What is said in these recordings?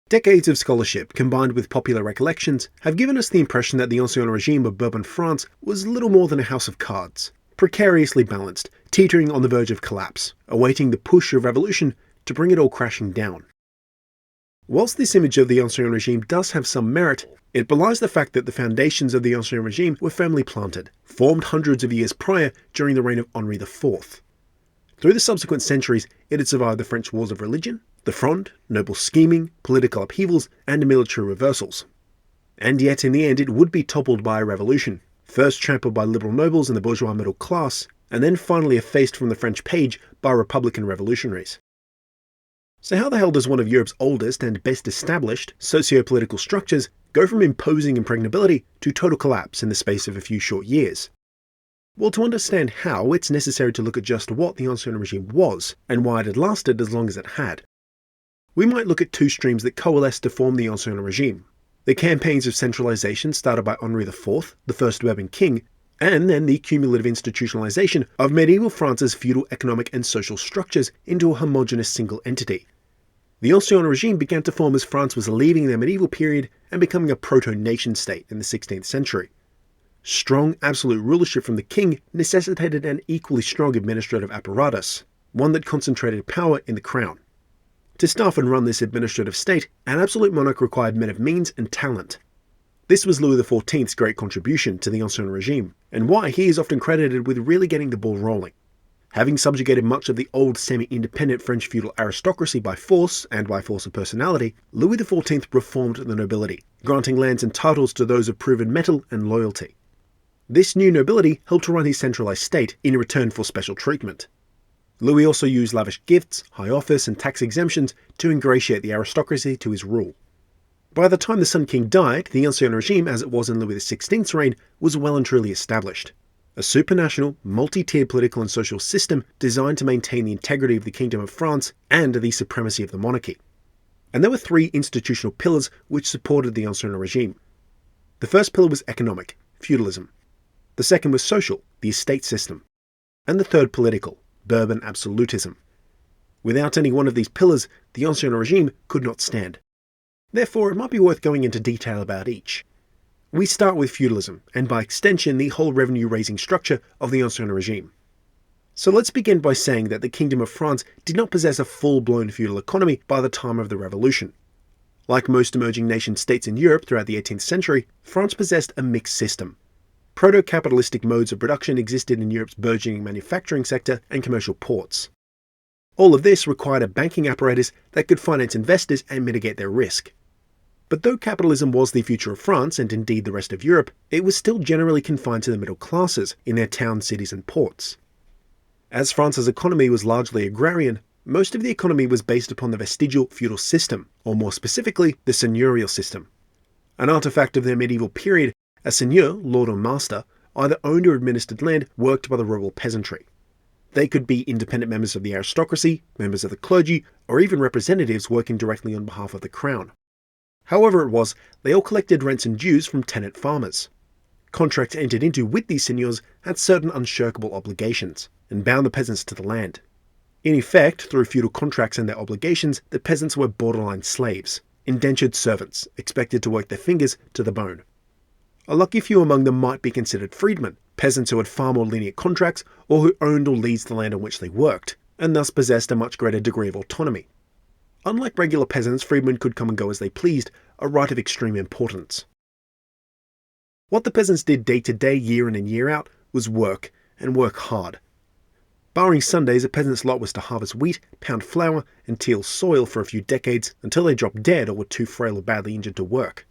Decades of scholarship, combined with popular recollections, have given us the impression that the Ancien regime of Bourbon France was little more than a house of cards, precariously balanced, teetering on the verge of collapse, awaiting the push of revolution to bring it all crashing down. Whilst this image of the Ancien regime does have some merit, it belies the fact that the foundations of the Ancien regime were firmly planted, formed hundreds of years prior during the reign of Henri IV. Through the subsequent centuries, it had survived the French wars of religion, the Fronde, noble scheming, political upheavals, and military reversals. And yet in the end it would be toppled by a revolution, first trampled by liberal nobles and the bourgeois middle class, and then finally effaced from the French page by Republican revolutionaries. So how the hell does one of Europe's oldest and best established socio-political structures go from imposing impregnability to total collapse in the space of a few short years? Well, to understand how, it's necessary to look at just what the Ancien regime was, and why it had lasted as long as it had. We might look at two streams that coalesced to form the Ancien regime: the campaigns of centralization started by Henri IV, the first Bourbon king, and then the cumulative institutionalization of medieval France's feudal economic and social structures into a homogeneous single entity. The Ancien regime began to form as France was leaving the medieval period and becoming a proto-nation state in the 16th century. Strong absolute rulership from the king necessitated an equally strong administrative apparatus, one that concentrated power in the crown. To staff and run this administrative state, an absolute monarch required men of means and talent. This was Louis XIV's great contribution to the Ancien regime, and why he is often credited with really getting the ball rolling. Having subjugated much of the old semi-independent French feudal aristocracy by force, and by force of personality, Louis XIV reformed the nobility, granting lands and titles to those of proven mettle and loyalty. This new nobility helped to run his centralized state in return for special treatment. Louis also used lavish gifts, high office, and tax exemptions to ingratiate the aristocracy to his rule. By the time the Sun King died, the Ancien regime, as it was in Louis XVI's reign, was well and truly established. A supranational, multi-tiered political and social system designed to maintain the integrity of the Kingdom of France and the supremacy of the monarchy. And there were three institutional pillars which supported the Ancien regime. The first pillar was economic, feudalism. The second was social, the estate system. And the third political, Bourbon absolutism. Without any one of these pillars, the Ancien regime could not stand. Therefore, it might be worth going into detail about each. We start with feudalism, and by extension the whole revenue-raising structure of the Ancien regime. So let's begin by saying that the Kingdom of France did not possess a full-blown feudal economy by the time of the Revolution. Like most emerging nation-states in Europe throughout the 18th century, France possessed a mixed system. Proto-capitalistic modes of production existed in Europe's burgeoning manufacturing sector and commercial ports. All of this required a banking apparatus that could finance investors and mitigate their risk. But though capitalism was the future of France, and indeed the rest of Europe, it was still generally confined to the middle classes in their towns, cities and ports. As France's economy was largely agrarian, most of the economy was based upon the vestigial feudal system, or more specifically, the seigneurial system. An artifact of their medieval period, a seigneur, lord or master, either owned or administered land worked by the rural peasantry. They could be independent members of the aristocracy, members of the clergy, or even representatives working directly on behalf of the crown. However it was, they all collected rents and dues from tenant farmers. Contracts entered into with these seigneurs had certain unshirkable obligations, and bound the peasants to the land. In effect, through feudal contracts and their obligations, the peasants were borderline slaves, indentured servants, expected to work their fingers to the bone. A lucky few among them might be considered freedmen, peasants who had far more lenient contracts or who owned or leased the land on which they worked, and thus possessed a much greater degree of autonomy. Unlike regular peasants, freedmen could come and go as they pleased, a right of extreme importance. What the peasants did day to day, year in and year out, was work, and work hard. Barring Sundays, a peasant's lot was to harvest wheat, pound flour, and till soil for a few decades until they dropped dead or were too frail or badly injured to work.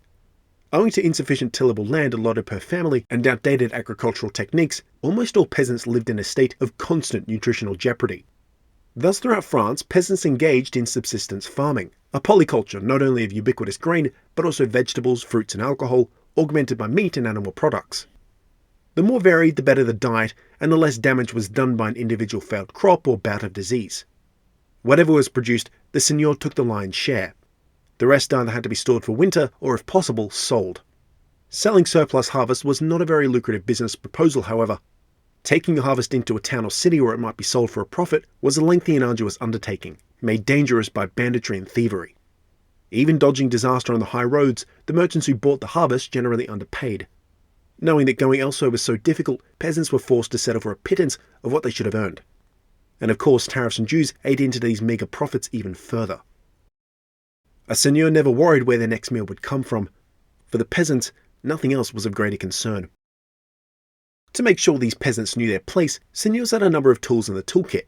Owing to insufficient tillable land allotted per family and outdated agricultural techniques, almost all peasants lived in a state of constant nutritional jeopardy. Thus throughout France, peasants engaged in subsistence farming, a polyculture not only of ubiquitous grain, but also vegetables, fruits and alcohol, augmented by meat and animal products. The more varied, the better the diet, and the less damage was done by an individual failed crop or bout of disease. Whatever was produced, the seigneur took the lion's share. The rest either had to be stored for winter, or if possible, sold. Selling surplus harvest was not a very lucrative business proposal, however. Taking the harvest into a town or city where it might be sold for a profit was a lengthy and arduous undertaking, made dangerous by banditry and thievery. Even dodging disaster on the high roads, the merchants who bought the harvest generally underpaid. Knowing that going elsewhere was so difficult, peasants were forced to settle for a pittance of what they should have earned. And of course, tariffs and dues ate into these meagre profits even further. A seigneur never worried where their next meal would come from. For the peasants, nothing else was of greater concern. To make sure these peasants knew their place, seigneurs had a number of tools in the toolkit.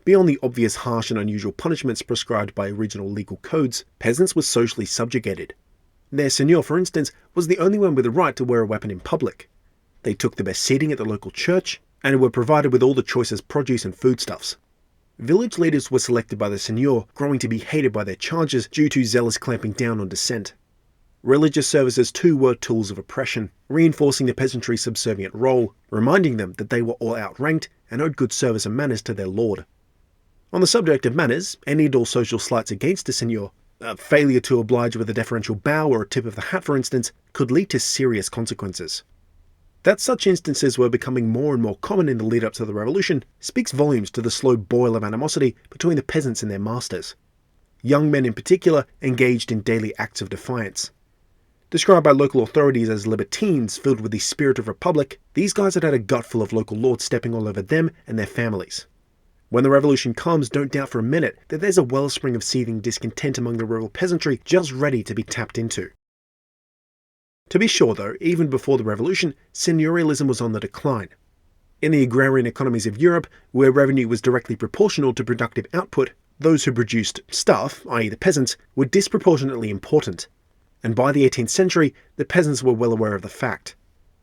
Beyond the obvious harsh and unusual punishments prescribed by original legal codes, peasants were socially subjugated. Their seigneur, for instance, was the only one with the right to wear a weapon in public. They took the best seating at the local church, and were provided with all the choicest produce and foodstuffs. Village leaders were selected by the seigneur, growing to be hated by their charges due to zealous clamping down on dissent. Religious services too were tools of oppression, reinforcing the peasantry's subservient role, reminding them that they were all outranked and owed good service and manners to their lord. On the subject of manners, any and all social slights against a seigneur, a failure to oblige with a deferential bow or a tip of the hat for instance, could lead to serious consequences. That such instances were becoming more and more common in the lead-up to the revolution speaks volumes to the slow boil of animosity between the peasants and their masters. Young men in particular engaged in daily acts of defiance. Described by local authorities as libertines filled with the spirit of republic, these guys had a gut full of local lords stepping all over them and their families. When the revolution comes, don't doubt for a minute that there's a wellspring of seething discontent among the rural peasantry just ready to be tapped into. To be sure though, even before the revolution, seigneurialism was on the decline. In the agrarian economies of Europe, where revenue was directly proportional to productive output, those who produced stuff, i.e. the peasants, were disproportionately important. And by the 18th century, the peasants were well aware of the fact.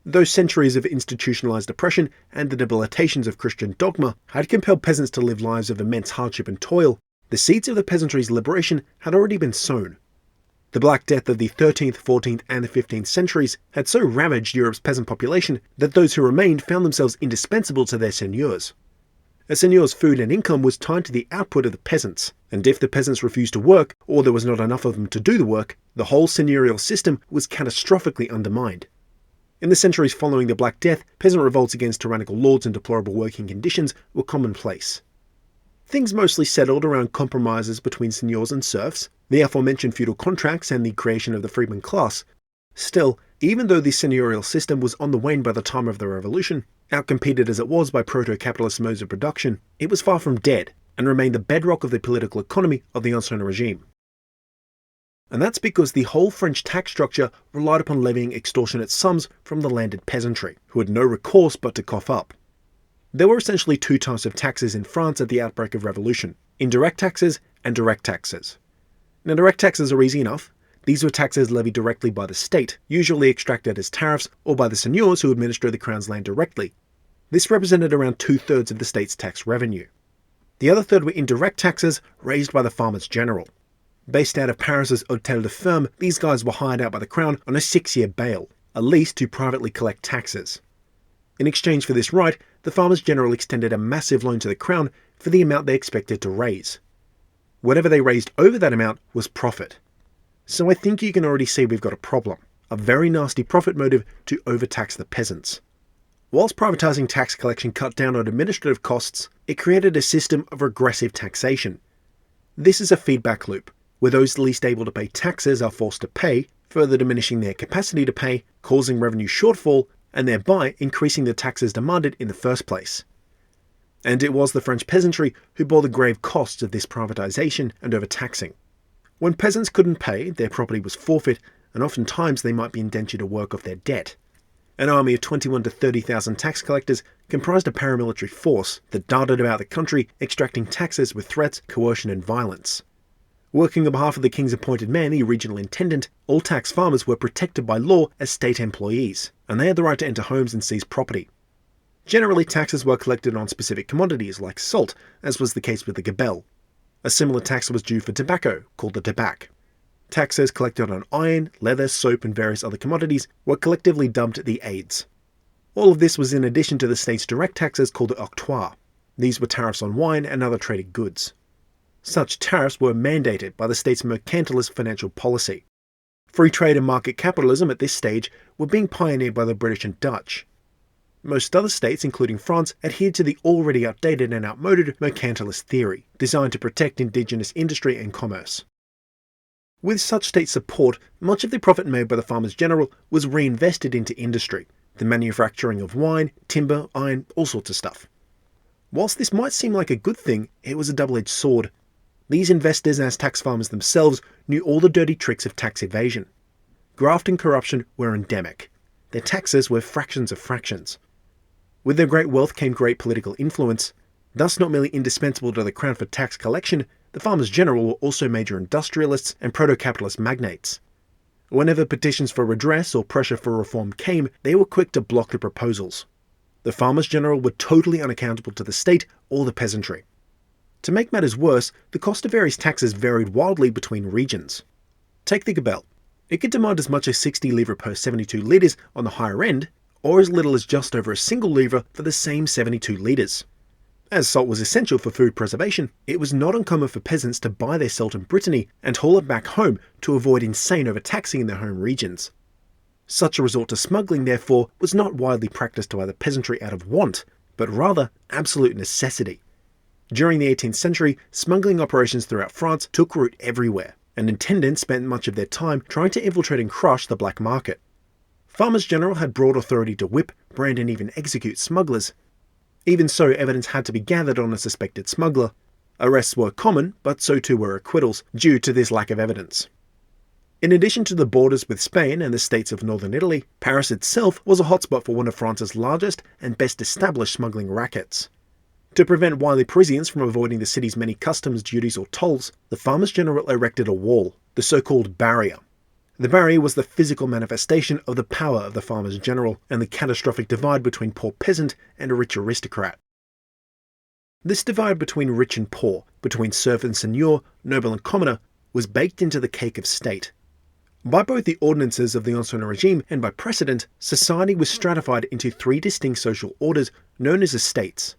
Those centuries of institutionalized oppression and the debilitations of Christian dogma had compelled peasants to live lives of immense hardship and toil. The seeds of the peasantry's liberation had already been sown. The Black Death of the 13th, 14th and the 15th centuries had so ravaged Europe's peasant population that those who remained found themselves indispensable to their seigneurs. A seigneur's food and income was tied to the output of the peasants, and if the peasants refused to work, or there was not enough of them to do the work, the whole seigneurial system was catastrophically undermined. In the centuries following the Black Death, peasant revolts against tyrannical lords and deplorable working conditions were commonplace. Things mostly settled around compromises between seigneurs and serfs, the aforementioned feudal contracts and the creation of the freedman class. Still, even though the seigneurial system was on the wane by the time of the revolution, outcompeted as it was by proto-capitalist modes of production, it was far from dead, and remained the bedrock of the political economy of the Ancien regime. And that's because the whole French tax structure relied upon levying extortionate sums from the landed peasantry, who had no recourse but to cough up. There were essentially two types of taxes in France at the outbreak of revolution: indirect taxes and direct taxes. Now, direct taxes are easy enough. These were taxes levied directly by the state, usually extracted as tariffs, or by the seigneurs who administer the crown's land directly. This represented around 2/3 of the state's tax revenue. The other third were indirect taxes raised by the farmers general. Based out of Paris's Hôtel de Ferme, these guys were hired out by the crown on a 6-year bail, a lease to privately collect taxes. In exchange for this right, the farmers general extended a massive loan to the crown for the amount they expected to raise. Whatever they raised over that amount was profit. So I think you can already see we've got a problem, a very nasty profit motive to overtax the peasants. Whilst privatising tax collection cut down on administrative costs, it created a system of regressive taxation. This is a feedback loop, where those least able to pay taxes are forced to pay, further diminishing their capacity to pay, causing revenue shortfall, and thereby increasing the taxes demanded in the first place. And it was the French peasantry who bore the grave costs of this privatisation and overtaxing. When peasants couldn't pay, their property was forfeit, and oftentimes they might be indentured to work off their debt. An army of 21,000 to 30,000 tax collectors comprised a paramilitary force that darted about the country, extracting taxes with threats, coercion and violence. Working on behalf of the king's appointed man, the regional intendant, all tax farmers were protected by law as state employees, and they had the right to enter homes and seize property. Generally, taxes were collected on specific commodities like salt, as was the case with the gabelle. A similar tax was due for tobacco, called the tabac. Taxes collected on iron, leather, soap and various other commodities were collectively dubbed the aides. All of this was in addition to the state's direct taxes called the octroi. These were tariffs on wine and other traded goods. Such tariffs were mandated by the state's mercantilist financial policy. Free trade and market capitalism at this stage were being pioneered by the British and Dutch. Most other states, including France, adhered to the already outdated and outmoded mercantilist theory, designed to protect indigenous industry and commerce. With such state support, much of the profit made by the farmers general was reinvested into industry, the manufacturing of wine, timber, iron, all sorts of stuff. Whilst this might seem like a good thing, it was a double-edged sword. These investors, as tax farmers themselves, knew all the dirty tricks of tax evasion. Graft and corruption were endemic. Their taxes were fractions of fractions. With their great wealth came great political influence. Thus not merely indispensable to the crown for tax collection, the farmers general were also major industrialists and proto-capitalist magnates. Whenever petitions for redress or pressure for reform came, they were quick to block the proposals. The farmers general were totally unaccountable to the state or the peasantry. To make matters worse, the cost of various taxes varied wildly between regions. Take the gabelle. It could demand as much as 60 livres per 72 litres on the higher end, or as little as just over a single livre for the same 72 litres. As salt was essential for food preservation, it was not uncommon for peasants to buy their salt in Brittany and haul it back home to avoid insane overtaxing in their home regions. Such a resort to smuggling, therefore, was not widely practiced by the peasantry out of want, but rather absolute necessity. During the 18th century, smuggling operations throughout France took root everywhere, and intendants spent much of their time trying to infiltrate and crush the black market. Farmers general had broad authority to whip, brand and even execute smugglers. Even so, evidence had to be gathered on a suspected smuggler. Arrests were common, but so too were acquittals, due to this lack of evidence. In addition to the borders with Spain and the states of northern Italy, Paris itself was a hotspot for one of France's largest and best established smuggling rackets. To prevent wily Parisians from avoiding the city's many customs duties or tolls, the farmers general erected a wall, the so-called barrier. The barrier was the physical manifestation of the power of the farmers general and the catastrophic divide between poor peasant and a rich aristocrat. This divide between rich and poor, between serf and seigneur, noble and commoner, was baked into the cake of state. By both the ordinances of the Ancien Regime and by precedent, society was stratified into three distinct social orders known as estates.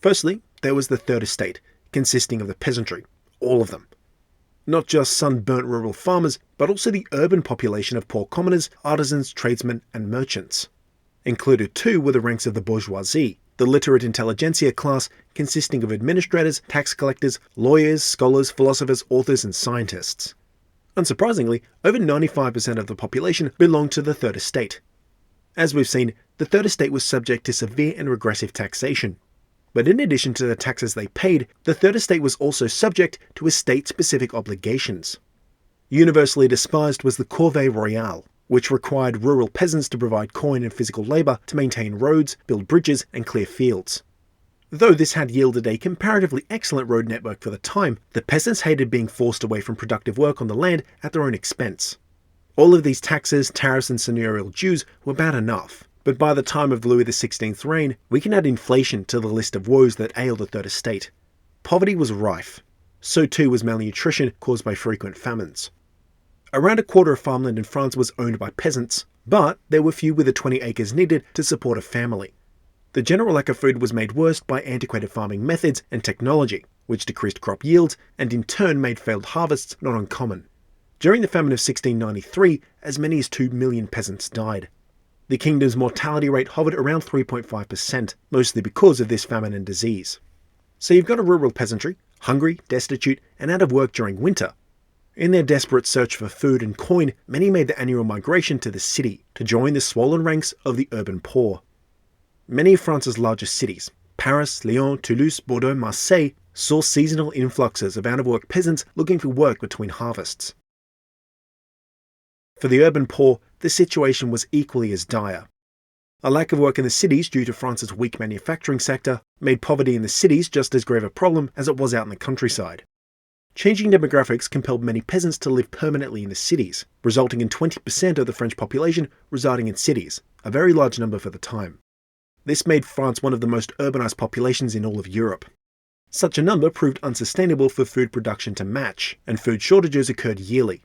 Firstly, there was the third estate, consisting of the peasantry, all of them. Not just sun-burnt rural farmers, but also the urban population of poor commoners, artisans, tradesmen, and merchants. Included too were the ranks of the bourgeoisie, the literate intelligentsia class consisting of administrators, tax collectors, lawyers, scholars, philosophers, authors, and scientists. Unsurprisingly, over 95% of the population belonged to the third estate. As we've seen, the third estate was subject to severe and regressive taxation. But in addition to the taxes they paid, the third estate was also subject to estate-specific obligations. Universally despised was the corvée royale, which required rural peasants to provide coin and physical labour to maintain roads, build bridges, and clear fields. Though this had yielded a comparatively excellent road network for the time, the peasants hated being forced away from productive work on the land at their own expense. All of these taxes, tariffs, and seigneurial dues were bad enough. But by the time of Louis XVI's reign, we can add inflation to the list of woes that ailed the Third Estate. Poverty was rife. So too was malnutrition caused by frequent famines. Around a quarter of farmland in France was owned by peasants, but there were few with the 20 acres needed to support a family. The general lack of food was made worse by antiquated farming methods and technology, which decreased crop yields and in turn made failed harvests not uncommon. During the famine of 1693, as many as 2 million peasants died. The kingdom's mortality rate hovered around 3.5%, mostly because of this famine and disease. So you've got a rural peasantry, hungry, destitute, and out of work during winter. In their desperate search for food and coin, many made the annual migration to the city to join the swollen ranks of the urban poor. Many of France's largest cities, Paris, Lyon, Toulouse, Bordeaux, Marseille, saw seasonal influxes of out-of-work peasants looking for work between harvests. For the urban poor, the situation was equally as dire. A lack of work in the cities due to France's weak manufacturing sector made poverty in the cities just as grave a problem as it was out in the countryside. Changing demographics compelled many peasants to live permanently in the cities, resulting in 20% of the French population residing in cities, a very large number for the time. This made France one of the most urbanized populations in all of Europe. Such a number proved unsustainable for food production to match, and food shortages occurred yearly.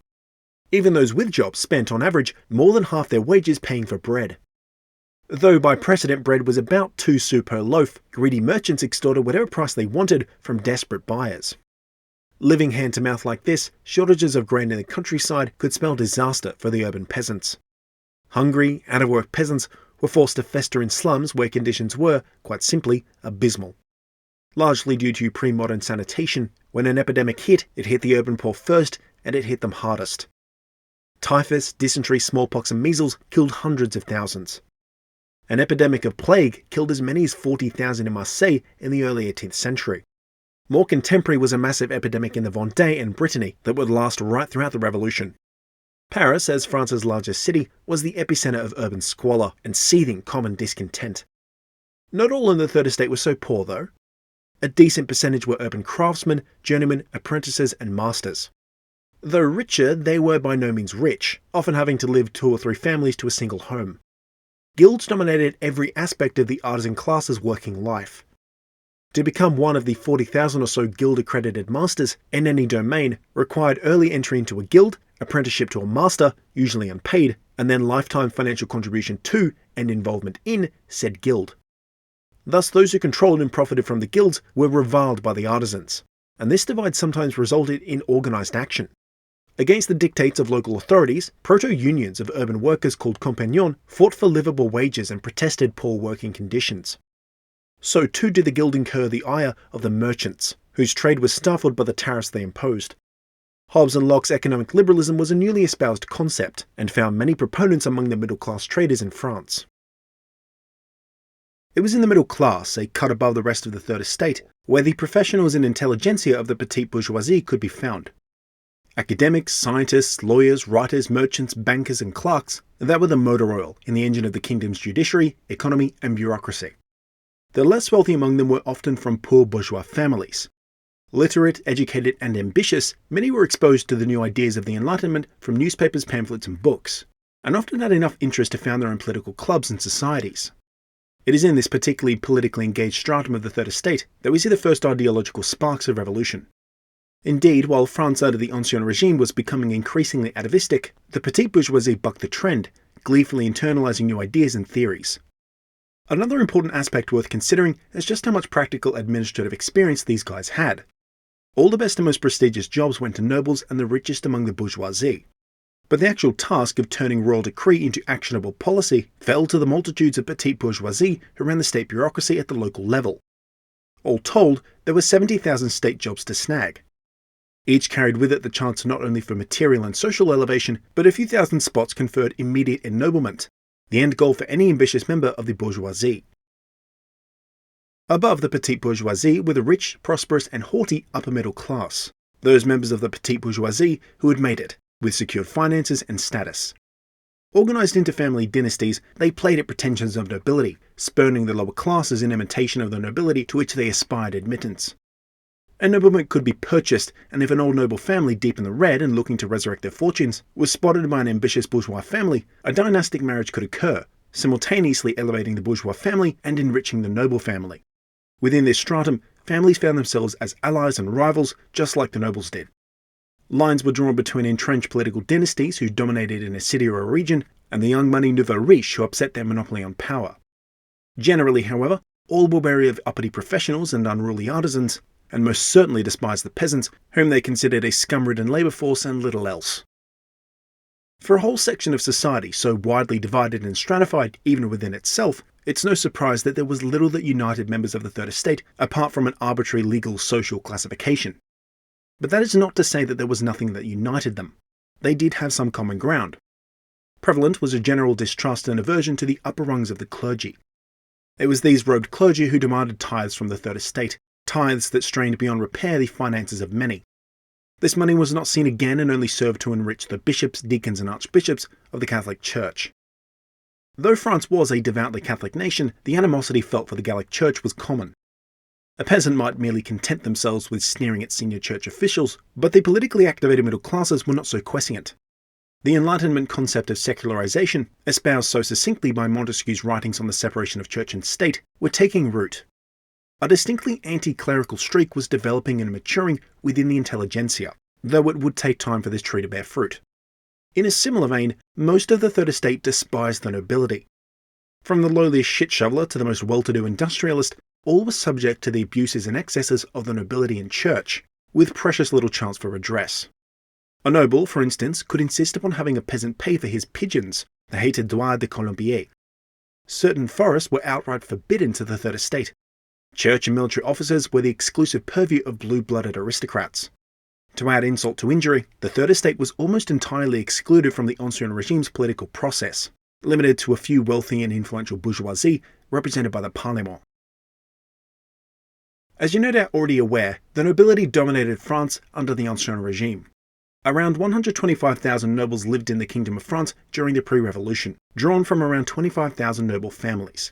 Even those with jobs spent, on average, more than half their wages paying for bread. Though by precedent bread was about 2 sous per loaf, greedy merchants extorted whatever price they wanted from desperate buyers. Living hand to mouth like this, shortages of grain in the countryside could spell disaster for the urban peasants. Hungry, out-of-work peasants were forced to fester in slums where conditions were, quite simply, abysmal. Largely due to pre-modern sanitation, when an epidemic hit, it hit the urban poor first and it hit them hardest. Typhus, dysentery, smallpox and measles killed hundreds of thousands. An epidemic of plague killed as many as 40,000 in Marseille in the early 18th century. More contemporary was a massive epidemic in the Vendée and Brittany that would last right throughout the Revolution. Paris, as France's largest city, was the epicenter of urban squalor and seething common discontent. Not all in the Third Estate were so poor, though. A decent percentage were urban craftsmen, journeymen, apprentices and masters. Though richer, they were by no means rich, often having to live 2 or 3 families to a single home. Guilds dominated every aspect of the artisan class's working life. To become one of the 40,000 or so guild-accredited masters in any domain required early entry into a guild, apprenticeship to a master, usually unpaid, and then lifetime financial contribution to and involvement in said guild. Thus, those who controlled and profited from the guilds were reviled by the artisans, and this divide sometimes resulted in organised action. Against the dictates of local authorities, proto-unions of urban workers called compagnons fought for livable wages and protested poor working conditions. So too did the guild incur the ire of the merchants, whose trade was stifled by the tariffs they imposed. Hobbes and Locke's economic liberalism was a newly espoused concept, and found many proponents among the middle-class traders in France. It was in the middle class, a cut above the rest of the Third Estate, where the professionals and intelligentsia of the petite bourgeoisie could be found. Academics, scientists, lawyers, writers, merchants, bankers and clerks, that were the motor oil in the engine of the kingdom's judiciary, economy and bureaucracy. The less wealthy among them were often from poor bourgeois families. Literate, educated and ambitious, many were exposed to the new ideas of the Enlightenment from newspapers, pamphlets and books, and often had enough interest to found their own political clubs and societies. It is in this particularly politically engaged stratum of the Third Estate that we see the first ideological sparks of revolution. Indeed, while France under the Ancien Regime was becoming increasingly atavistic, the petite bourgeoisie bucked the trend, gleefully internalising new ideas and theories. Another important aspect worth considering is just how much practical administrative experience these guys had. All the best and most prestigious jobs went to nobles and the richest among the bourgeoisie. But the actual task of turning royal decree into actionable policy fell to the multitudes of petite bourgeoisie who ran the state bureaucracy at the local level. All told, there were 70,000 state jobs to snag. Each carried with it the chance not only for material and social elevation, but a few thousand spots conferred immediate ennoblement, the end goal for any ambitious member of the bourgeoisie. Above the petite bourgeoisie were the rich, prosperous and haughty upper middle class, those members of the petite bourgeoisie who had made it, with secured finances and status. Organised into family dynasties, they played at pretensions of nobility, spurning the lower classes in imitation of the nobility to which they aspired admittance. Ennoblement could be purchased, and if an old noble family deep in the red and looking to resurrect their fortunes was spotted by an ambitious bourgeois family, a dynastic marriage could occur, simultaneously elevating the bourgeois family and enriching the noble family. Within this stratum, families found themselves as allies and rivals, just like the nobles did. Lines were drawn between entrenched political dynasties who dominated in a city or a region, and the young money nouveau riche who upset their monopoly on power. Generally, however, all were wary of uppity professionals and unruly artisans, and most certainly despised the peasants, whom they considered a scum-ridden labour force and little else. For a whole section of society so widely divided and stratified even within itself, it's no surprise that there was little that united members of the Third Estate apart from an arbitrary legal social classification. But that is not to say that there was nothing that united them. They did have some common ground. Prevalent was a general distrust and aversion to the upper rungs of the clergy. It was these robed clergy who demanded tithes from the Third Estate, tithes that strained beyond repair the finances of many. This money was not seen again and only served to enrich the bishops, deacons and archbishops of the Catholic Church. Though France was a devoutly Catholic nation, the animosity felt for the Gallic Church was common. A peasant might merely content themselves with sneering at senior church officials, but the politically activated middle classes were not so quiescent. The Enlightenment concept of secularization, espoused so succinctly by Montesquieu's writings on the separation of church and state, were taking root. A distinctly anti-clerical streak was developing and maturing within the intelligentsia, though it would take time for this tree to bear fruit. In a similar vein, most of the Third Estate despised the nobility. From the lowliest shit-shoveler to the most well-to-do industrialist, all were subject to the abuses and excesses of the nobility and church, with precious little chance for redress. A noble, for instance, could insist upon having a peasant pay for his pigeons, the hated droit de colombier. Certain forests were outright forbidden to the Third Estate. Church and military officers were the exclusive purview of blue-blooded aristocrats. To add insult to injury, the Third Estate was almost entirely excluded from the Ancien regime's political process, limited to a few wealthy and influential bourgeoisie represented by the Parlement. As you're no doubt already aware, the nobility dominated France under the Ancien regime. Around 125,000 nobles lived in the Kingdom of France during the pre-revolution, drawn from around 25,000 noble families.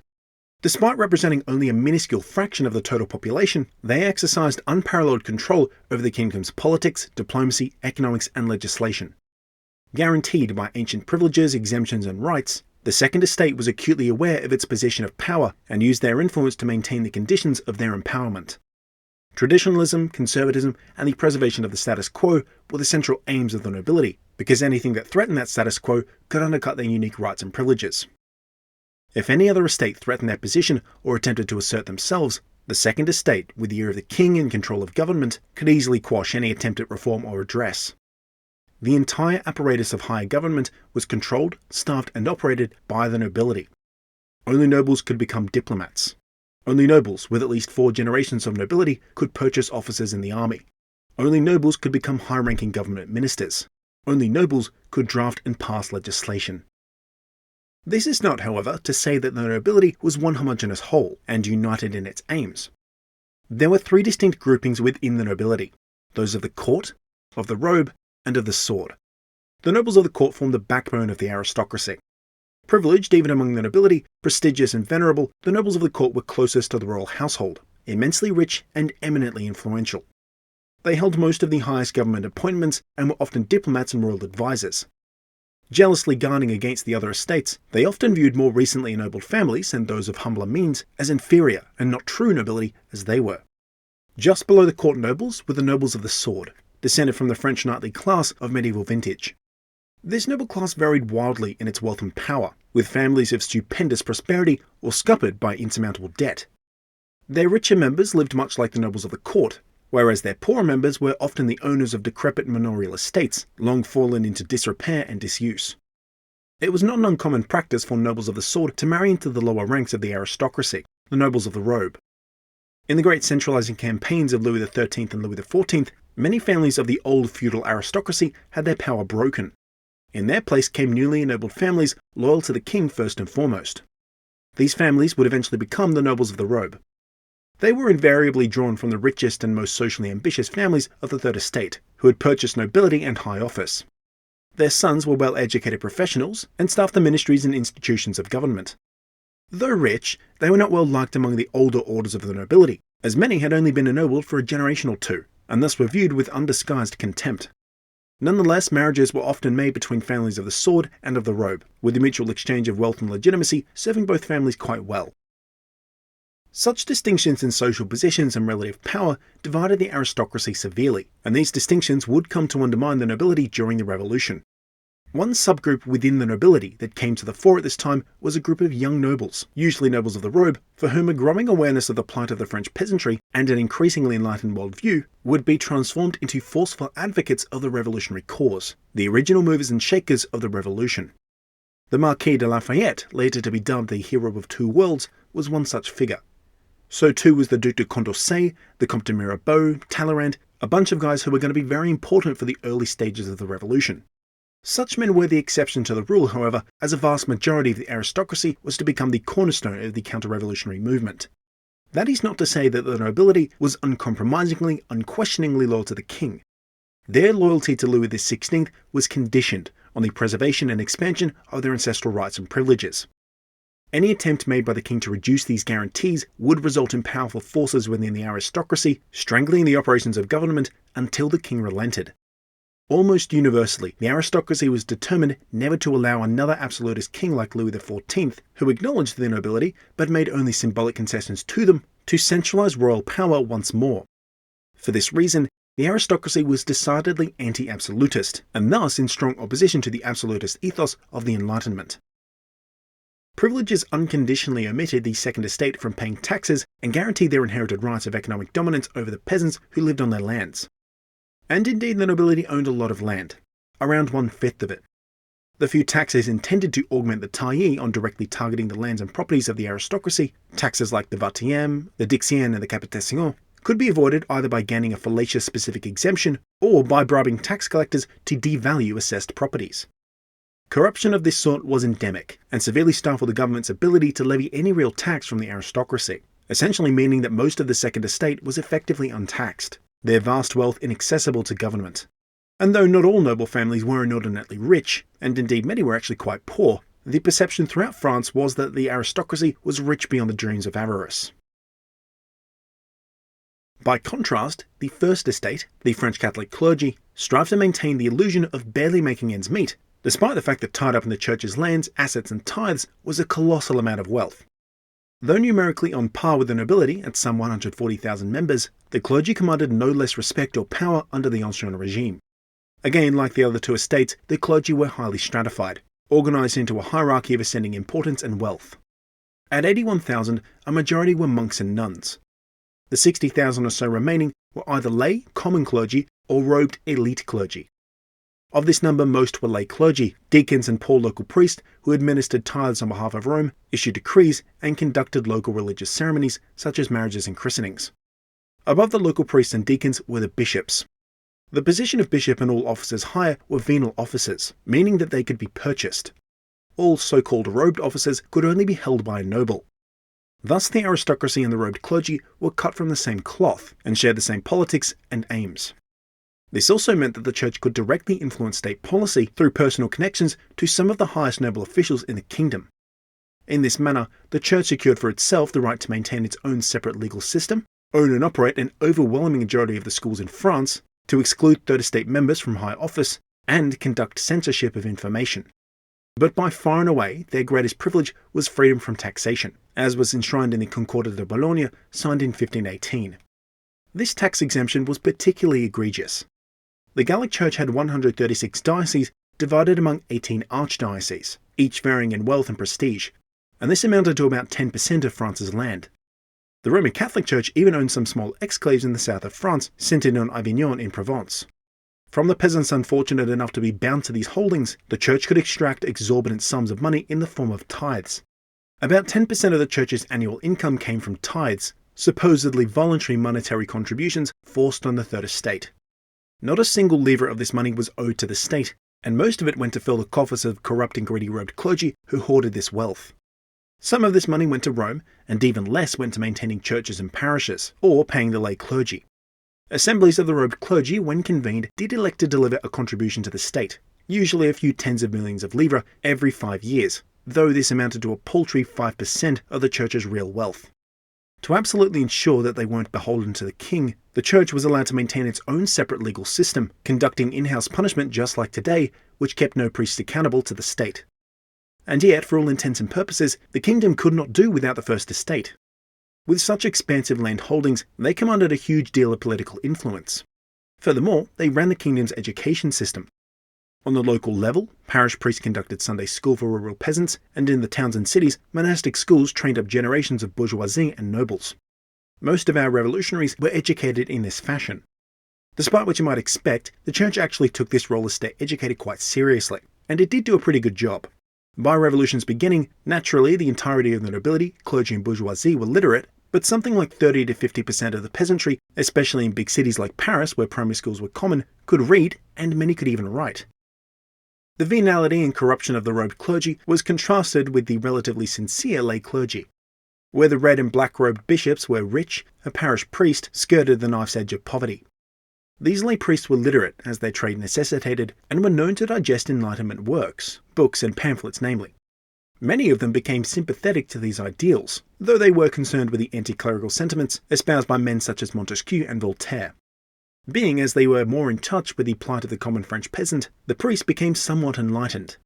Despite representing only a minuscule fraction of the total population, they exercised unparalleled control over the kingdom's politics, diplomacy, economics, and legislation. Guaranteed by ancient privileges, exemptions, and rights, the Second Estate was acutely aware of its position of power and used their influence to maintain the conditions of their empowerment. Traditionalism, conservatism, and the preservation of the status quo were the central aims of the nobility, because anything that threatened that status quo could undercut their unique rights and privileges. If any other estate threatened their position or attempted to assert themselves, the Second Estate, with the ear of the king and control of government, could easily quash any attempt at reform or redress. The entire apparatus of higher government was controlled, staffed, and operated by the nobility. Only nobles could become diplomats. Only nobles with at least 4 generations of nobility could purchase offices in the army. Only nobles could become high-ranking government ministers. Only nobles could draft and pass legislation. This is not, however, to say that the nobility was one homogeneous whole and united in its aims. There were 3 distinct groupings within the nobility: those of the court, of the robe, and of the sword. The nobles of the court formed the backbone of the aristocracy. Privileged even among the nobility, prestigious and venerable, the nobles of the court were closest to the royal household, immensely rich and eminently influential. They held most of the highest government appointments and were often diplomats and royal advisors. Jealously guarding against the other estates, they often viewed more recently ennobled families and those of humbler means as inferior and not true nobility as they were. Just below the court nobles were the nobles of the sword, descended from the French knightly class of medieval vintage. This noble class varied wildly in its wealth and power, with families of stupendous prosperity or scuppered by insurmountable debt. Their richer members lived much like the nobles of the court, whereas their poorer members were often the owners of decrepit manorial estates, long fallen into disrepair and disuse. It was not an uncommon practice for nobles of the sword to marry into the lower ranks of the aristocracy, the nobles of the robe. In the great centralizing campaigns of Louis XIII and Louis XIV, many families of the old feudal aristocracy had their power broken. In their place came newly ennobled families loyal to the king first and foremost. These families would eventually become the nobles of the robe. They were invariably drawn from the richest and most socially ambitious families of the Third Estate, who had purchased nobility and high office. Their sons were well-educated professionals and staffed the ministries and institutions of government. Though rich, they were not well liked among the older orders of the nobility, as many had only been ennobled for a generation or two, and thus were viewed with undisguised contempt. Nonetheless, marriages were often made between families of the sword and of the robe, with the mutual exchange of wealth and legitimacy serving both families quite well. Such distinctions in social positions and relative power divided the aristocracy severely, and these distinctions would come to undermine the nobility during the Revolution. One subgroup within the nobility that came to the fore at this time was a group of young nobles, usually nobles of the robe, for whom a growing awareness of the plight of the French peasantry and an increasingly enlightened worldview would be transformed into forceful advocates of the revolutionary cause, the original movers and shakers of the Revolution. The Marquis de Lafayette, later to be dubbed the hero of 2 worlds, was one such figure. So too was the Duc de Condorcet, the Comte de Mirabeau, Talleyrand, a bunch of guys who were going to be very important for the early stages of the Revolution. Such men were the exception to the rule, however, as a vast majority of the aristocracy was to become the cornerstone of the counter-revolutionary movement. That is not to say that the nobility was uncompromisingly, unquestioningly loyal to the king. Their loyalty to Louis XVI was conditioned on the preservation and expansion of their ancestral rights and privileges. Any attempt made by the king to reduce these guarantees would result in powerful forces within the aristocracy strangling the operations of government until the king relented. Almost universally, the aristocracy was determined never to allow another absolutist king like Louis XIV, who acknowledged the nobility but made only symbolic concessions to them, to centralize royal power once more. For this reason, the aristocracy was decidedly anti-absolutist, and thus in strong opposition to the absolutist ethos of the Enlightenment. Privileges unconditionally omitted the Second Estate from paying taxes and guaranteed their inherited rights of economic dominance over the peasants who lived on their lands. And indeed the nobility owned a lot of land, around 1/5 of it. The few taxes intended to augment the taillis on directly targeting the lands and properties of the aristocracy, taxes like the vingtième, the dixième and the capitation, could be avoided either by gaining a fallacious-specific exemption or by bribing tax collectors to devalue assessed properties. Corruption of this sort was endemic and severely stifled the government's ability to levy any real tax from the aristocracy, essentially meaning that most of the Second Estate was effectively untaxed, their vast wealth inaccessible to government. And though not all noble families were inordinately rich, and indeed many were actually quite poor, the perception throughout France was that the aristocracy was rich beyond the dreams of avarice. By contrast, the First Estate, the French Catholic clergy, strived to maintain the illusion of barely making ends meet, despite the fact that tied up in the church's lands, assets and tithes was a colossal amount of wealth. Though numerically on par with the nobility at some 140,000 members, the clergy commanded no less respect or power under the Ancien regime. Again, like the other two estates, the clergy were highly stratified, organised into a hierarchy of ascending importance and wealth. At 81,000, a majority were monks and nuns. The 60,000 or so remaining were either lay, common clergy, or robed elite clergy. Of this number, most were lay clergy, deacons and poor local priests who administered tithes on behalf of Rome, issued decrees, and conducted local religious ceremonies such as marriages and christenings. Above the local priests and deacons were the bishops. The position of bishop and all officers higher were venal officers, meaning that they could be purchased. All so-called robed officers could only be held by a noble. Thus the aristocracy and the robed clergy were cut from the same cloth and shared the same politics and aims. This also meant that the church could directly influence state policy through personal connections to some of the highest noble officials in the kingdom. In this manner, the church secured for itself the right to maintain its own separate legal system, own and operate an overwhelming majority of the schools in France, to exclude Third Estate members from high office, and conduct censorship of information. But by far and away, their greatest privilege was freedom from taxation, as was enshrined in the Concordat de Bologna, signed in 1518. This tax exemption was particularly egregious. The Gallic Church had 136 dioceses divided among 18 archdioceses, each varying in wealth and prestige, and this amounted to about 10% of France's land. The Roman Catholic Church even owned some small exclaves in the south of France, Saint-Étienne-Avignon in Provence. From the peasants unfortunate enough to be bound to these holdings, the church could extract exorbitant sums of money in the form of tithes. About 10% of the church's annual income came from tithes, supposedly voluntary monetary contributions forced on the Third Estate. Not a single livre of this money was owed to the state, and most of it went to fill the coffers of corrupt and greedy robed clergy who hoarded this wealth. Some of this money went to Rome, and even less went to maintaining churches and parishes, or paying the lay clergy. Assemblies of the robed clergy, when convened, did elect to deliver a contribution to the state, usually a few tens of millions of livres every 5 years, though this amounted to a paltry 5% of the church's real wealth. To absolutely ensure that they weren't beholden to the king, the church was allowed to maintain its own separate legal system, conducting in-house punishment just like today, which kept no priests accountable to the state. And yet, for all intents and purposes, the kingdom could not do without the First Estate. With such expansive land holdings, they commanded a huge deal of political influence. Furthermore, they ran the kingdom's education system. On the local level, parish priests conducted Sunday school for rural peasants, and in the towns and cities, monastic schools trained up generations of bourgeoisie and nobles. Most of our revolutionaries were educated in this fashion. Despite what you might expect, the church actually took this role as state educator quite seriously, and it did do a pretty good job. By revolution's beginning, naturally the entirety of the nobility, clergy and bourgeoisie were literate, but something like 30 to 50% of the peasantry, especially in big cities like Paris where primary schools were common, could read, and many could even write. The venality and corruption of the robed clergy was contrasted with the relatively sincere lay clergy. Where the red and black-robed bishops were rich, a parish priest skirted the knife's edge of poverty. These lay priests were literate, as their trade necessitated, and were known to digest Enlightenment works, books and pamphlets namely. Many of them became sympathetic to these ideals, though they were concerned with the anti-clerical sentiments espoused by men such as Montesquieu and Voltaire. Being as they were more in touch with the plight of the common French peasant, the priests became somewhat enlightened.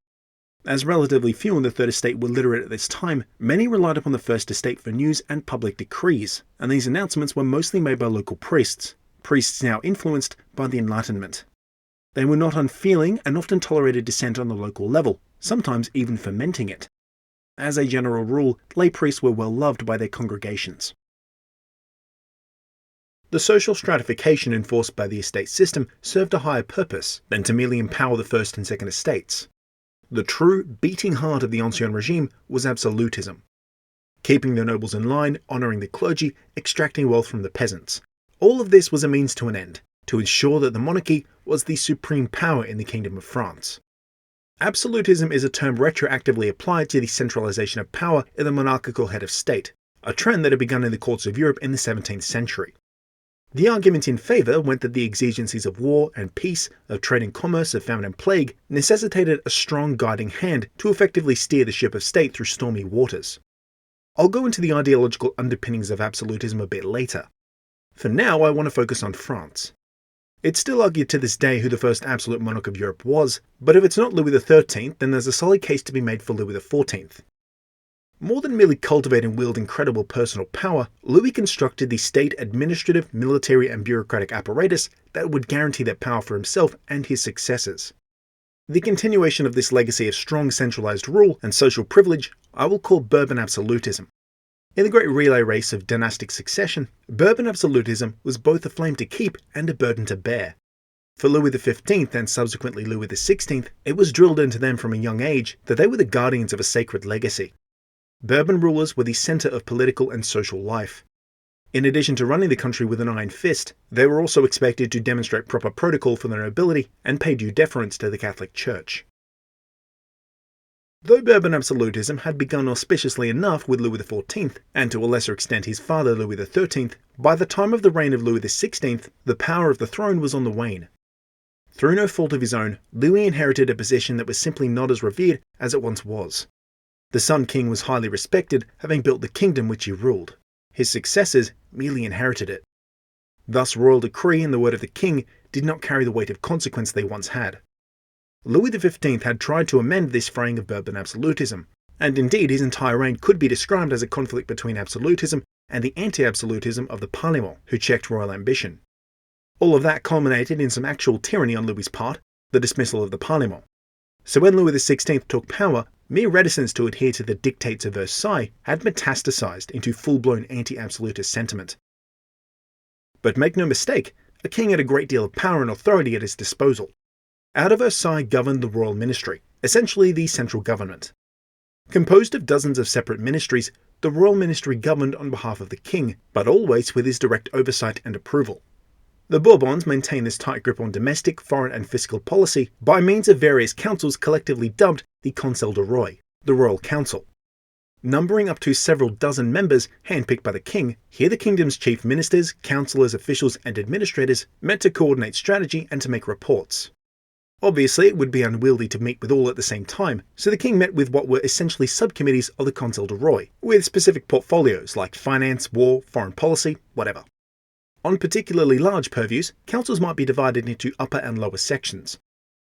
As relatively few in the Third Estate were literate at this time, many relied upon the First Estate for news and public decrees, and these announcements were mostly made by local priests now influenced by the Enlightenment. They were not unfeeling and often tolerated dissent on the local level, sometimes even fomenting it. As a general rule, lay priests were well loved by their congregations. The social stratification enforced by the estate system served a higher purpose than to merely empower the First and Second Estates. The true beating heart of the Ancien regime was absolutism. Keeping the nobles in line, honouring the clergy, extracting wealth from the peasants, All of this was a means to an end, to ensure that the monarchy was the supreme power in the Kingdom of France. Absolutism is a term retroactively applied to the centralization of power in the monarchical head of state, a trend that had begun in the courts of Europe in the 17th century. The argument in favour went that the exigencies of war and peace, of trade and commerce, of famine and plague, necessitated a strong guiding hand to effectively steer the ship of state through stormy waters. I'll go into the ideological underpinnings of absolutism a bit later. For now, I want to focus on France. It's still argued to this day who the first absolute monarch of Europe was, but if it's not Louis XIII, then there's a solid case to be made for Louis XIV. More than merely cultivate and wield incredible personal power, Louis constructed the state administrative, military and bureaucratic apparatus that would guarantee that power for himself and his successors. The continuation of this legacy of strong centralized rule and social privilege I will call Bourbon absolutism. In the great relay race of dynastic succession, Bourbon absolutism was both a flame to keep and a burden to bear. For Louis XV and subsequently Louis XVI, it was drilled into them from a young age that they were the guardians of a sacred legacy. Bourbon rulers were the centre of political and social life. In addition to running the country with an iron fist, they were also expected to demonstrate proper protocol for the nobility and pay due deference to the Catholic Church. Though Bourbon absolutism had begun auspiciously enough with Louis XIV, and to a lesser extent his father Louis XIII, by the time of the reign of Louis XVI, the power of the throne was on the wane. Through no fault of his own, Louis inherited a position that was simply not as revered as it once was. The Sun King was highly respected, having built the kingdom which he ruled. His successors merely inherited it. Thus royal decree and the word of the king did not carry the weight of consequence they once had. Louis XV had tried to amend this fraying of Bourbon absolutism, and indeed his entire reign could be described as a conflict between absolutism and the anti-absolutism of the Parlement, who checked royal ambition. All of that culminated in some actual tyranny on Louis's part, the dismissal of the Parlement. So when Louis XVI took power, mere reticence to adhere to the dictates of Versailles had metastasized into full-blown anti-absolutist sentiment. But make no mistake, a king had a great deal of power and authority at his disposal. Out of Versailles governed the royal ministry, essentially the central government. Composed of dozens of separate ministries, the royal ministry governed on behalf of the king, but always with his direct oversight and approval. The Bourbons maintained this tight grip on domestic, foreign and fiscal policy by means of various councils collectively dubbed the Conseil du Roi, the Royal Council. Numbering up to several dozen members handpicked by the king, here the kingdom's chief ministers, councillors, officials and administrators met to coordinate strategy and to make reports. Obviously, it would be unwieldy to meet with all at the same time, so the king met with what were essentially subcommittees of the Conseil du Roi, with specific portfolios like finance, war, foreign policy, whatever. On particularly large purviews, councils might be divided into upper and lower sections.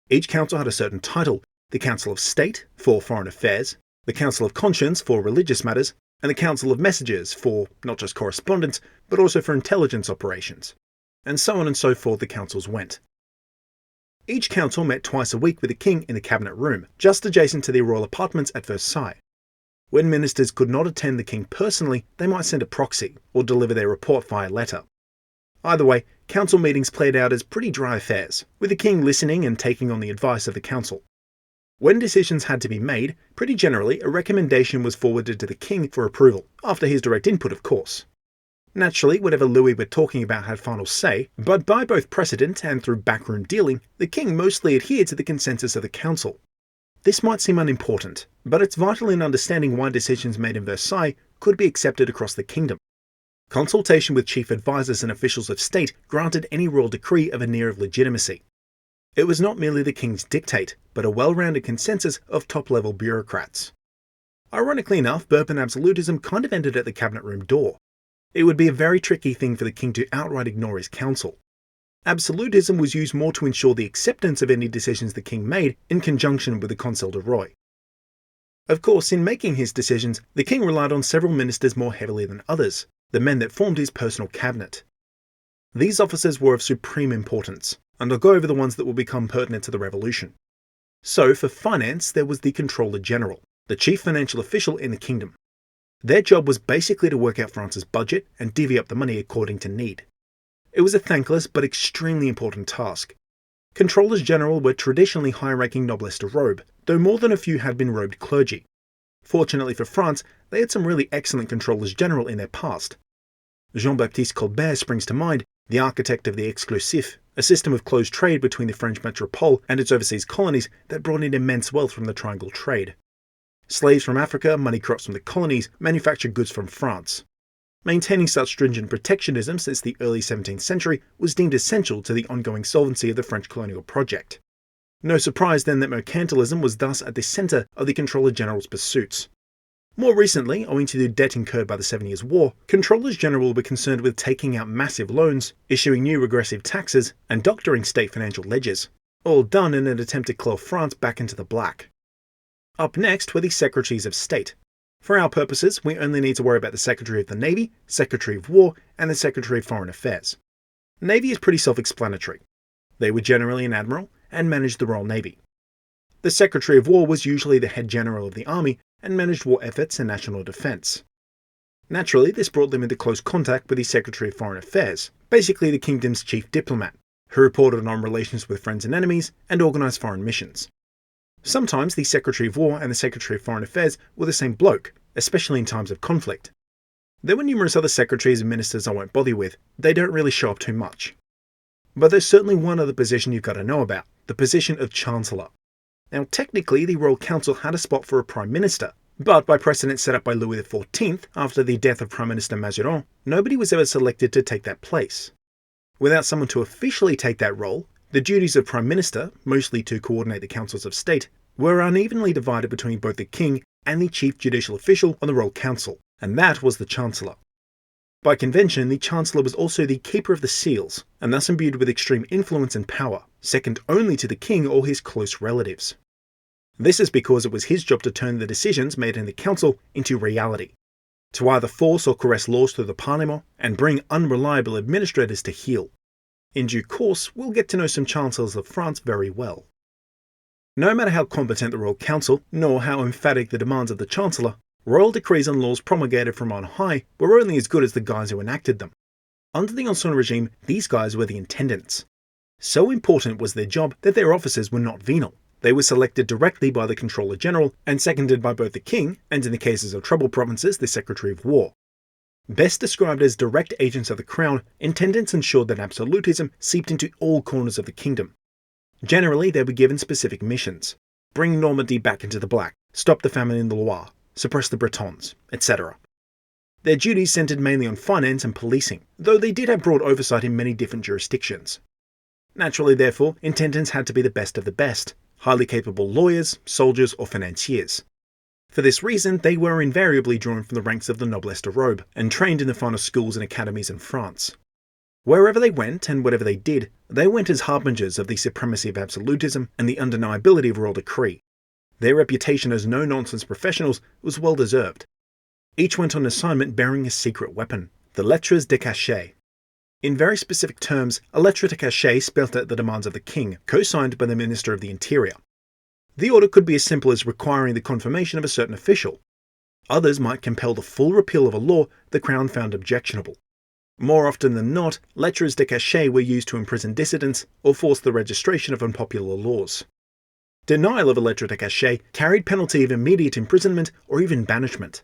Each council had a certain title: the Council of State for foreign affairs, the Council of Conscience for religious matters, and the Council of Messengers for not just correspondence, but also for intelligence operations. And so on and so forth the councils went. Each council met twice a week with the king in the cabinet room, just adjacent to the royal apartments at Versailles. When ministers could not attend the king personally, they might send a proxy, or deliver their report via letter. Either way, council meetings played out as pretty dry affairs, with the king listening and taking on the advice of the council. When decisions had to be made, pretty generally a recommendation was forwarded to the king for approval, after his direct input of course. Naturally, whatever Louis were talking about had final say, but by both precedent and through backroom dealing, the king mostly adhered to the consensus of the council. This might seem unimportant, but it's vital in understanding why decisions made in Versailles could be accepted across the kingdom. Consultation with chief advisors and officials of state granted any royal decree of an air of legitimacy. It was not merely the king's dictate, but a well-rounded consensus of top-level bureaucrats. Ironically enough, Bourbon absolutism kind of ended at the cabinet room door. It would be a very tricky thing for the king to outright ignore his council. Absolutism was used more to ensure the acceptance of any decisions the king made in conjunction with the Conseil du Roi. Of course, in making his decisions, the king relied on several ministers more heavily than others, the men that formed his personal cabinet. These officers were of supreme importance, and I'll go over the ones that will become pertinent to the revolution. So, for finance, there was the Controller General, the chief financial official in the kingdom. Their job was basically to work out France's budget and divvy up the money according to need. It was a thankless but extremely important task. Controllers General were traditionally high-ranking noblesse de robe, though more than a few had been robed clergy. Fortunately for France, they had some really excellent Controllers General in their past. Jean-Baptiste Colbert springs to mind, the architect of the exclusif, a system of closed trade between the French metropole and its overseas colonies that brought in immense wealth from the triangle trade. Slaves from Africa, money crops from the colonies, manufactured goods from France. Maintaining such stringent protectionism since the early 17th century was deemed essential to the ongoing solvency of the French colonial project. No surprise then that mercantilism was thus at the centre of the Controller General's pursuits. More recently, owing to the debt incurred by the 7 Years' War, Controllers General were concerned with taking out massive loans, issuing new regressive taxes, and doctoring state financial ledgers, all done in an attempt to claw France back into the black. Up next were the Secretaries of State. For our purposes, we only need to worry about the Secretary of the Navy, Secretary of War, and the Secretary of Foreign Affairs. Navy is pretty self-explanatory. They were generally an admiral and managed the Royal Navy. The Secretary of War was usually the head general of the army and managed war efforts and national defence. Naturally, this brought them into close contact with the Secretary of Foreign Affairs, basically the kingdom's chief diplomat, who reported on relations with friends and enemies and organised foreign missions. Sometimes the Secretary of War and the Secretary of Foreign Affairs were the same bloke, especially in times of conflict. There were numerous other secretaries and ministers I won't bother with, they don't really show up too much. But there's certainly one other position you've got to know about, the position of Chancellor. Now technically the Royal Council had a spot for a Prime Minister, but by precedent set up by Louis XIV after the death of Prime Minister Mazarin, nobody was ever selected to take that place. Without someone to officially take that role, the duties of Prime Minister, mostly to coordinate the councils of state, were unevenly divided between both the King and the chief judicial official on the Royal Council, and that was the Chancellor. By convention, the Chancellor was also the keeper of the seals, and thus imbued with extreme influence and power, second only to the King or his close relatives. This is because it was his job to turn the decisions made in the Council into reality, to either force or caress laws through the Parlement and bring unreliable administrators to heel. In due course, we'll get to know some Chancellors of France very well. No matter how competent the Royal Council, nor how emphatic the demands of the Chancellor, royal decrees and laws promulgated from on high were only as good as the guys who enacted them. Under the Ancien regime, these guys were the intendants. So important was their job that their officers were not venal. They were selected directly by the Controller General and seconded by both the King and, in the cases of troubled provinces, the Secretary of War. Best described as direct agents of the crown, intendants ensured that absolutism seeped into all corners of the kingdom. Generally, they were given specific missions: bring Normandy back into the black, stop the famine in the Loire, suppress the Bretons, etc. Their duties centered mainly on finance and policing, though they did have broad oversight in many different jurisdictions. Naturally, therefore, intendants had to be the best of the best, highly capable lawyers, soldiers, or financiers. For this reason, they were invariably drawn from the ranks of the noblesse de robe and trained in the finest schools and academies in France. Wherever they went and whatever they did, they went as harbingers of the supremacy of absolutism and the undeniability of royal decree. Their reputation as no-nonsense professionals was well deserved. Each went on assignment bearing a secret weapon, the lettres de cachet. In very specific terms, a lettre de cachet spelt out the demands of the king, co-signed by the Minister of the Interior. The order could be as simple as requiring the confirmation of a certain official. Others might compel the full repeal of a law the Crown found objectionable. More often than not, lettres de cachet were used to imprison dissidents or force the registration of unpopular laws. Denial of a lettre de cachet carried penalty of immediate imprisonment or even banishment.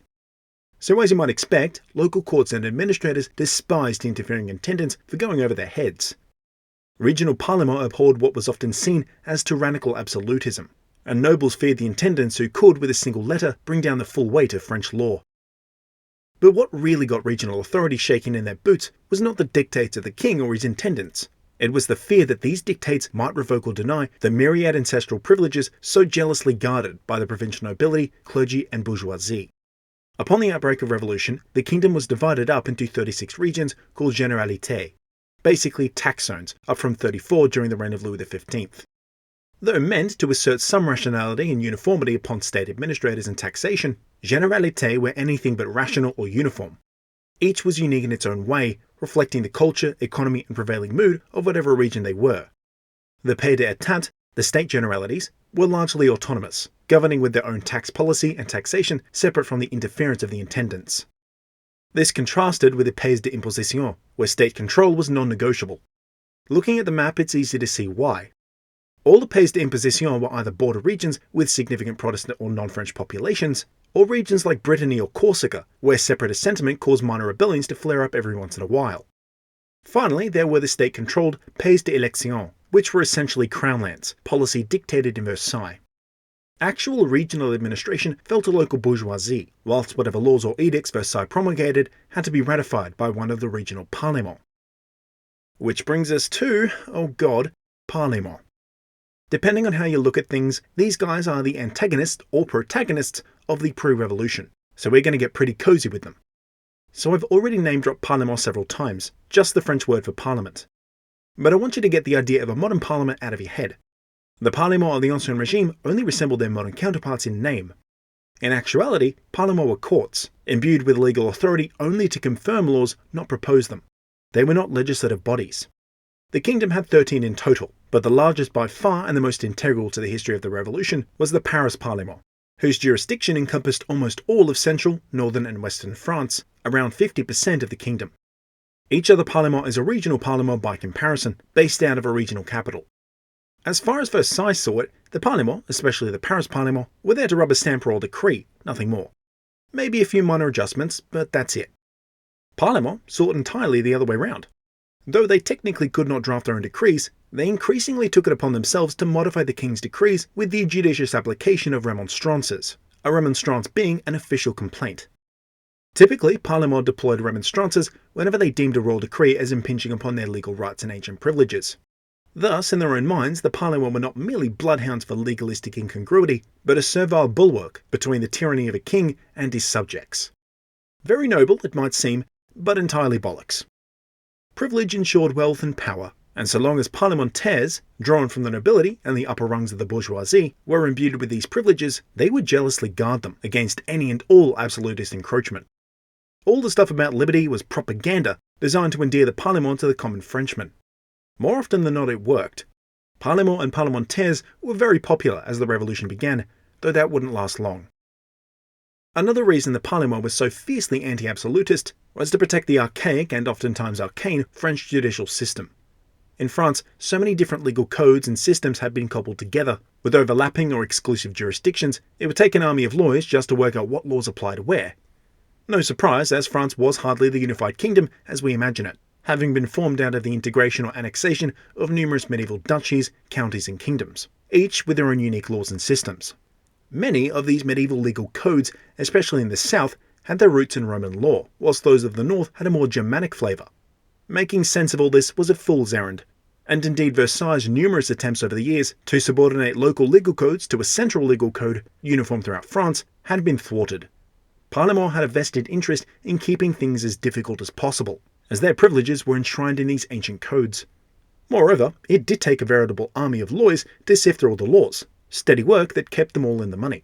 So as you might expect, local courts and administrators despised interfering intendants for going over their heads. Regional parlements abhorred what was often seen as tyrannical absolutism, and nobles feared the intendants who could, with a single letter, bring down the full weight of French law. But what really got regional authority shaking in their boots was not the dictates of the king or his intendants. It was the fear that these dictates might revoke or deny the myriad ancestral privileges so jealously guarded by the provincial nobility, clergy, and bourgeoisie. Upon the outbreak of revolution, the kingdom was divided up into 36 regions called généralités, basically tax zones, up from 34 during the reign of Louis XV. Though meant to assert some rationality and uniformity upon state administrators and taxation, généralités were anything but rational or uniform. Each was unique in its own way, reflecting the culture, economy, and prevailing mood of whatever region they were. The pays d'etat, the state generalities, were largely autonomous, governing with their own tax policy and taxation separate from the interference of the intendants. This contrasted with the pays d'imposition, where state control was non-negotiable. Looking at the map, it's easy to see why. All the pays d'imposition were either border regions with significant Protestant or non-French populations, or regions like Brittany or Corsica, where separatist sentiment caused minor rebellions to flare up every once in a while. Finally, there were the state-controlled pays d'élection, which were essentially crown lands, policy dictated in Versailles. Actual regional administration fell to local bourgeoisie, whilst whatever laws or edicts Versailles promulgated had to be ratified by one of the regional parlements. Which brings us to, oh god, Parlement. Depending on how you look at things, these guys are the antagonists or protagonists of the pre-revolution, so we're going to get pretty cozy with them. So I've already name-dropped Parlement several times, just the French word for parliament. But I want you to get the idea of a modern parliament out of your head. The Parlement of the Ancien Regime only resembled their modern counterparts in name. In actuality, Parlement were courts, imbued with legal authority only to confirm laws, not propose them. They were not legislative bodies. The kingdom had 13 in total, but the largest by far and the most integral to the history of the revolution was the Paris Parlement, whose jurisdiction encompassed almost all of central, northern and western France, around 50% of the kingdom. Each other parlement is a regional parlement by comparison, based out of a regional capital. As far as Versailles saw it, the Parlement, especially the Paris Parlement, were there to rubber stamp or decree, nothing more. Maybe a few minor adjustments, but that's it. Parlement saw it entirely the other way round. Though they technically could not draft their own decrees, they increasingly took it upon themselves to modify the king's decrees with the judicious application of remonstrances, a remonstrance being an official complaint. Typically, Parlement deployed remonstrances whenever they deemed a royal decree as impinging upon their legal rights and ancient privileges. Thus, in their own minds, the Parlement were not merely bloodhounds for legalistic incongruity, but a servile bulwark between the tyranny of a king and his subjects. Very noble, it might seem, but entirely bollocks. Privilege ensured wealth and power, and so long as parlementaires, drawn from the nobility and the upper rungs of the bourgeoisie, were imbued with these privileges, they would jealously guard them against any and all absolutist encroachment. All the stuff about liberty was propaganda designed to endear the Parlement to the common Frenchman. More often than not, it worked. Parlement and parlementaires were very popular as the revolution began, though that wouldn't last long. Another reason the Parlement was so fiercely anti-absolutist was to protect the archaic and oftentimes arcane French judicial system. In France, so many different legal codes and systems had been cobbled together. With overlapping or exclusive jurisdictions, it would take an army of lawyers just to work out what laws applied where. No surprise, as France was hardly the unified kingdom as we imagine it, having been formed out of the integration or annexation of numerous medieval duchies, counties and kingdoms, each with their own unique laws and systems. Many of these medieval legal codes, especially in the south, had their roots in Roman law, whilst those of the north had a more Germanic flavour. Making sense of all this was a fool's errand, and indeed Versailles' numerous attempts over the years to subordinate local legal codes to a central legal code, uniform throughout France, had been thwarted. Parlement had a vested interest in keeping things as difficult as possible, as their privileges were enshrined in these ancient codes. Moreover, it did take a veritable army of lawyers to sift through all the laws, steady work that kept them all in the money.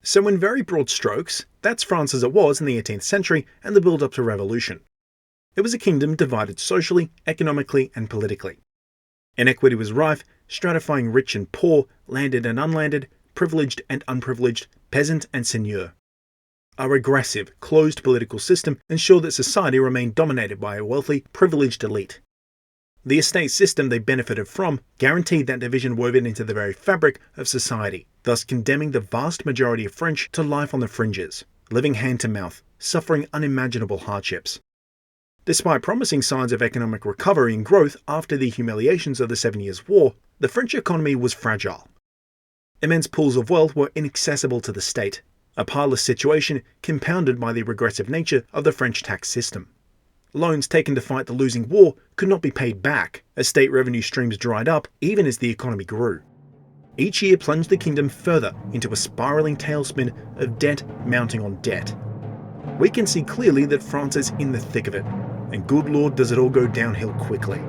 So in very broad strokes, that's France as it was in the 18th century and the build-up to revolution. It was a kingdom divided socially, economically and politically. Inequity was rife, stratifying rich and poor, landed and unlanded, privileged and unprivileged, peasant and seigneur. A regressive, closed political system ensured that society remained dominated by a wealthy, privileged elite. The estate system they benefited from guaranteed that division woven into the very fabric of society, thus condemning the vast majority of French to life on the fringes, living hand to mouth, suffering unimaginable hardships. Despite promising signs of economic recovery and growth after the humiliations of the 7 Years' War, the French economy was fragile. Immense pools of wealth were inaccessible to the state, a parlous situation compounded by the regressive nature of the French tax system. Loans taken to fight the losing war could not be paid back, as state revenue streams dried up even as the economy grew. Each year plunged the kingdom further into a spiralling tailspin of debt mounting on debt. We can see clearly that France is in the thick of it, and good Lord does it all go downhill quickly.